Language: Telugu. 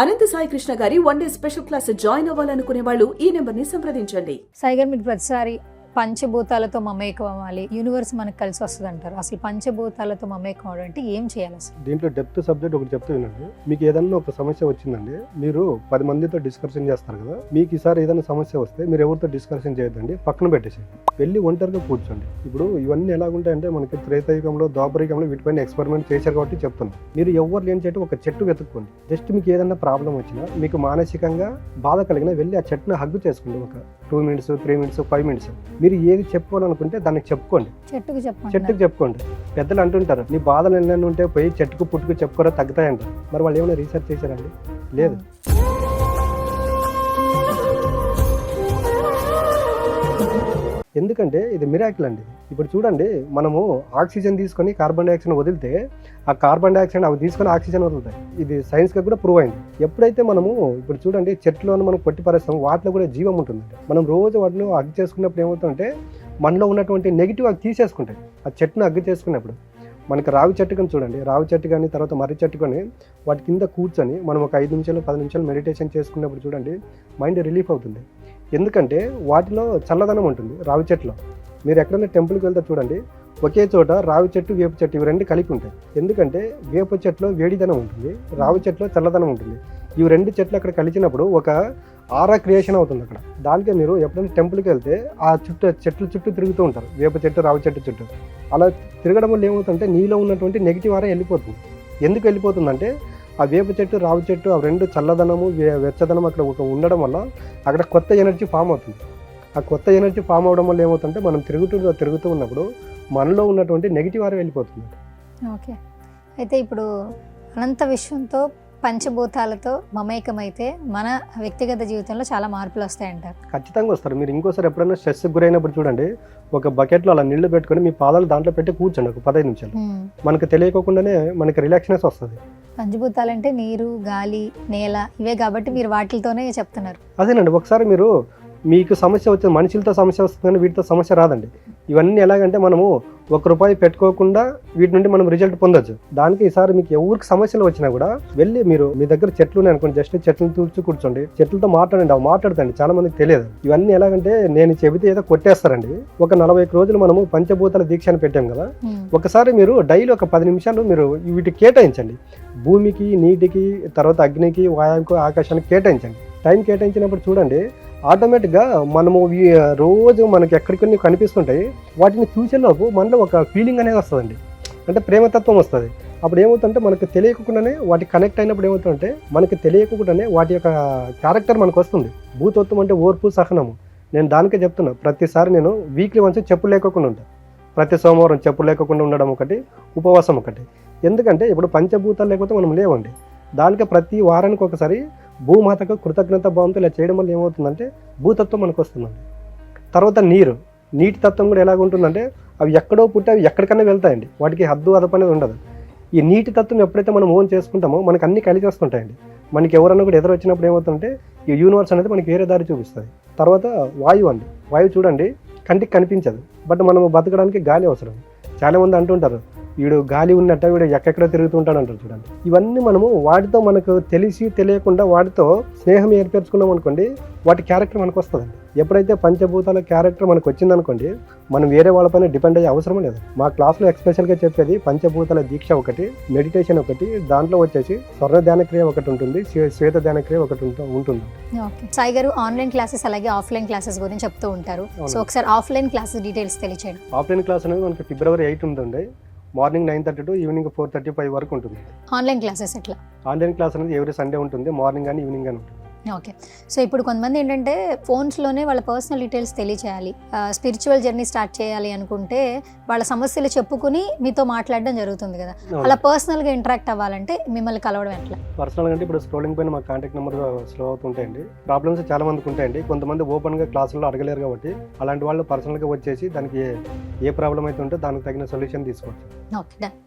అనంత సాయి కృష్ణ గారి one day special class join అవ్వాలనుకునే వాళ్ళు ఈ నెంబర్ ని సంప్రదించండి. సాయి గారు, మీరు ప్రతిసారి పంచభూతాలతో మమేకం అవ్వాలి, యూనివర్స్ మనకు కలిసి వస్తుంది అంటారు. అసలు పంచభూతాలతో మమేకం అవ్వడం అంటే ఏం చేయాలి అసలు? దీంట్లో డెప్త్ సబ్జెక్ట్ ఒకటి చెప్తూ వినండి. మీకు ఏదైనా ఒక సమస్య వచ్చిందండి, మీరు 10 మందితో డిస్కషన్ చేస్తారు కదా, మీకు ఈసారి ఏదైనా సమస్య వస్తే మీరు ఎవరితో డిస్కషన్ చేయొద్దండి, పక్కన పెట్టేసేయండి, వెళ్ళి ఒంటరిగా కూర్చోండి. ఇప్పుడు ఇవన్నీ ఎలాగుంటాయంటే మనకి త్రేతాయుగంలో ద్వాపరయుగంలో వీటిపైన ఎక్స్పెరిమెంట్ చేశారు కాబట్టి చెప్తున్నాను. మీరు ఎవరు లేని చెట్టు ఒక చెట్టు వెతుక్కోండి. జస్ట్ మీకు ఏదైనా ప్రాబ్లం వచ్చినా, మీకు మానసికంగా బాధ కలిగినా వెళ్ళి ఆ చెట్టును హగ్గు చేసుకోండి. ఒక 2 మినిట్స్ 3 మినిట్స్ 5 మినిట్స్ మీరు ఏది చెప్పుకోవాలనుకుంటే దానికి చెప్పుకోండి, చెట్టుకు చెప్పుకోండి. పెద్దలు అంటుంటారు, నీ బాధలు ఎన్నెన్ని ఉంటే పోయి చెట్టుకు పుట్టుకు చెప్పుకోరా తగ్గుతాయంటారు. మరి వాళ్ళు ఏమైనా రీసెర్చ్ చేశారండి? లేదు. ఎందుకంటే ఇది మిరాకిల్ అండి. ఇప్పుడు చూడండి, మనము ఆక్సిజన్ తీసుకొని కార్బన్ డైఆక్సైడ్ వదిలితే ఆ కార్బన్ డైఆక్సైడ్ అవి తీసుకొని ఆక్సిజన్ వదులుతాయి. ఇది సైన్స్గా కూడా ప్రూవ్ అయింది. ఎప్పుడైతే మనము ఇప్పుడు చూడండి చెట్లను మనం కొట్టి పరిస్తాం, వాటిలో కూడా జీవం ఉంటుంది. మనం రోజు వాటిని అగ్గు చేసుకున్నప్పుడు ఏమవుతుందంటే మనలో ఉన్నటువంటి నెగిటివ్ అవి తీసేసుకుంటాయి. ఆ చెట్టును అగ్గు చేసుకున్నప్పుడు మనకి రావి చెట్టు కానీ చూడండి, రావి చెట్టు కానీ తర్వాత మర్రి చెట్టు కానీ వాటి కింద కూర్చొని మనం ఒక 5 నిమిషాలు 10 నిమిషాలు మెడిటేషన్ చేసుకున్నప్పుడు చూడండి మైండ్ రిలీఫ్ అవుతుంది. ఎందుకంటే వాటిలో చల్లదనం ఉంటుంది. రావి చెట్టులో మీరు ఎక్కడైనా టెంపుల్కి వెళ్తే చూడండి, ఒకే చోట రావి చెట్టు వేప చెట్టు ఇవి రెండు కలిపి ఉంటాయి. ఎందుకంటే వేప చెట్టులో వేడిదనం ఉంటుంది, రావి చెట్టులో చల్లదనం ఉంటుంది. ఇవి 2 చెట్లు అక్కడ కలిసినప్పుడు ఒక ఆరా క్రియేషన్ అవుతుంది అక్కడ. దానికే మీరు ఎప్పుడైనా టెంపుల్కి వెళ్తే ఆ చెట్ల చుట్టూ తిరుగుతూ ఉంటారు, వేప చెట్టు రావి చెట్టు చుట్టూ. అలా తిరగడం వల్ల ఏమవుతుందంటే నీలో ఉన్నటువంటి నెగిటివ్ ఆరా వెళ్ళిపోతుంది. ఎందుకు వెళ్ళిపోతుందంటే ఆ వేప చెట్టు రావి చెట్టు ఆ 2 చల్లదనము వెచ్చదనం అక్కడ ఒక ఉండడం వల్ల అక్కడ కొత్త ఎనర్జీ ఫామ్ అవుతుంది. ఆ కొత్త ఎనర్జీ ఫామ్ అవడం వల్ల ఏమవుతుందంటే మనం తిరుగుతూ ఉన్నప్పుడు మనలో ఉన్నటువంటి నెగిటివ్ ఆరా వెళ్ళిపోతుంది. ఓకే, అయితే ఇప్పుడు అనంత విశ్వంతో పంచభూతాలతో మమేకమైతే మన వ్యక్తిగత జీవితంలో చాలా మార్పులు వస్తాయంటారు. ఖచ్చితంగా వస్తారు. మీరు ఇంకోసారి ఎప్పుడైనా స్ట్రెస్ గురైనప్పుడు చూడండి, ఒక బకెట్లో అలా నీళ్లు పెట్టుకొని మీ పాదాలు దాంట్లో పెట్టి కూర్చోండి ఒక 15 నిమిషాలు. మనకు తెలియకోకుండానే మనకి రిలాక్స్నెస్ వస్తుంది. పంచభూతాలంటే నీరు, గాలి, నేల ఇవే కాబట్టి మీరు వాటితోనే చెప్తున్నారు. అదేనండి. ఒకసారి మీరు మీకు సమస్య వచ్చింది, మనుషులతో సమస్య వస్తుందని వీటితో సమస్య రాదండి. ఇవన్నీ ఎలాగంటే మనము ₹1 పెట్టుకోకుండా వీటి నుండి మనం రిజల్ట్ పొందొచ్చు. దానికి ఈసారి మీకు ఎవరికి సమస్యలు వచ్చినా కూడా వెళ్ళి మీరు మీ దగ్గర చెట్లు ఉన్నాయి అనుకోండి, జస్ట్ చెట్లను తూర్చి కూర్చోండి, చెట్లతో మాట్లాడండి. అవి మాట్లాడుతండి, చాలా మందికి తెలియదు. ఇవన్నీ ఎలాగంటే నేను చెబితే ఏదో కొట్టేస్తారండి. ఒక 41 రోజులు మనము పంచభూతాల దీక్ష అని పెట్టాం కదా, ఒకసారి మీరు డైలీ ఒక 10 నిమిషాలు మీరు వీటికి కేటాయించండి. భూమికి, నీటికి, తర్వాత అగ్నికి, వాయువుకి, ఆకాశానికి కేటాయించండి. టైం కేటాయించినప్పుడు చూడండి ఆటోమేటిక్గా మనము రోజు మనకి ఎక్కడికన్నీ కనిపిస్తుంటాయి, వాటిని చూసేలోపు మనలో ఒక ఫీలింగ్ అనేది వస్తుందండి. అంటే ప్రేమతత్వం వస్తుంది. అప్పుడు ఏమవుతుందంటే మనకు తెలియకుండానే వాటి కనెక్ట్ అయినప్పుడు ఏమవుతుందంటే మనకు తెలియకుండానే వాటి యొక్క క్యారెక్టర్ మనకు వస్తుంది. భూతత్వం అంటే ఓర్పు, సహనము. నేను దానికే చెప్తున్నా, ప్రతిసారి నేను వీక్లీ వన్స్ చెప్పులు లేకుండా ఉంటాను. ప్రతి సోమవారం చెప్పులు లేకుండా ఉండడం ఒకటి, ఉపవాసం ఒకటి. ఎందుకంటే ఇప్పుడు పంచభూతాలు లేకపోతే మనం లేవండి. దానికే ప్రతి వారానికి ఒకసారి భూమాతకు కృతజ్ఞత భావంతో ఇలా చేయడం వల్ల ఏమవుతుందంటే భూతత్వం మనకు వస్తుందండి. తర్వాత నీటి తత్వం కూడా ఎలాగ ఉంటుందంటే అవి ఎక్కడో పుట్టి అవి ఎక్కడికన్నా వెళ్తాయండి, వాటికి హద్దు అదపు అనేది ఉండదు. ఈ నీటి తత్వం ఎప్పుడైతే మనం ఓన్ చేసుకుంటామో మనకు అన్ని కలిసి వస్తుంటాయండి. మనకి ఎవరన్నా కూడా ఎదురు వచ్చినప్పుడు ఏమవుతుందంటే ఈ యూనివర్స్ అనేది మనకి వేరే దారి చూపిస్తుంది. తర్వాత వాయువు అండి. వాయువు చూడండి కంటికి కనిపించదు, బట్ మనం బతకడానికి గాలి అవసరం. చాలామంది అంటుంటారు, వీడు గాలి ఉన్నట్ట, వీడు ఎక్కడెక్కడ తిరుగుతుంటాడు అంటారు. చూడండి, ఇవన్నీ మనము వాటితో మనకు తెలిసి తెలియకుండా వాటితో స్నేహం ఏర్పరచుకున్నాం అనుకోండి, వాటి క్యారెక్టర్ మనకు వస్తుందండి. ఎప్పుడైతే పంచభూతాల క్యారెక్టర్ మనకు వచ్చిందనుకోండి, మనం వేరే వాళ్ళపైన డిపెండ్ అయ్యే అవసరం లేదు. మా క్లాస్లో ఎక్స్పెషల్గా చెప్పేది పంచభూతాల దీక్ష ఒకటి, మెడిటేషన్ ఒకటి, దాంట్లో వచ్చేసి స్వర్ణ ధ్యాన క్రియ ఒకటి ఉంటుంది, శ్వేత ధ్యాన క్రియ ఒకటి ఉంటుంది. సాయి గారు, ఆన్లైన్ క్లాసెస్ అలాగే ఆఫ్లైన్ క్లాసెస్ గురించి చెప్తూ ఉంటారు. సో ఒకసారి ఆఫ్లైన్ క్లాసెస్ డీటెయిల్స్ తెలియచేయండి. ఆఫ్లైన్ క్లాస్ అనేది మనకి February 8 ఉంటుంది. మార్నింగ్ 9:30 to ఈవినింగ్ 4:35 వరకు ఉంటుంది. ఆన్లైన్ క్లాసెస్ ఎట్లా? ఆన్లైన్ క్లాస్ అనేది ఎవ్రీ సండే ఉంటుంది, మార్నింగ్ కానీ ఈవినింగ్ కానీ ఉంటుంది. ఓకే, సో ఇప్పుడు కొంతమంది ఏంటంటే ఫోన్స్లోనే వాళ్ళ పర్సనల్ డీటెయిల్స్ తెలియచేయాలి, స్పిరిచువల్ జర్నీ స్టార్ట్ చేయాలి అనుకుంటే వాళ్ళ సమస్యలు చెప్పుకుని మీతో మాట్లాడడం జరుగుతుంది కదా, అలా పర్సనల్గా ఇంటరాక్ట్ అవ్వాలంటే మిమ్మల్ని కలవడం ఎట్లా? పర్సనల్గా అంటే ఇప్పుడు స్క్రోలింగ్ పైన మా కాంటాక్ట్ నెంబర్ స్లో అవుతుంటాయండి. ప్రాబ్లమ్స్ చాలా మందికి ఉంటాయండి. కొంతమంది ఓపెన్గా క్లాసుల్లో అడగలేరు కాబట్టి అలాంటి వాళ్ళు పర్సనల్గా వచ్చేసి దానికి ఏ ప్రాబ్లం అయితే ఉంటే దానికి తగిన సొల్యూషన్ తీసుకోవచ్చు. Okay, done.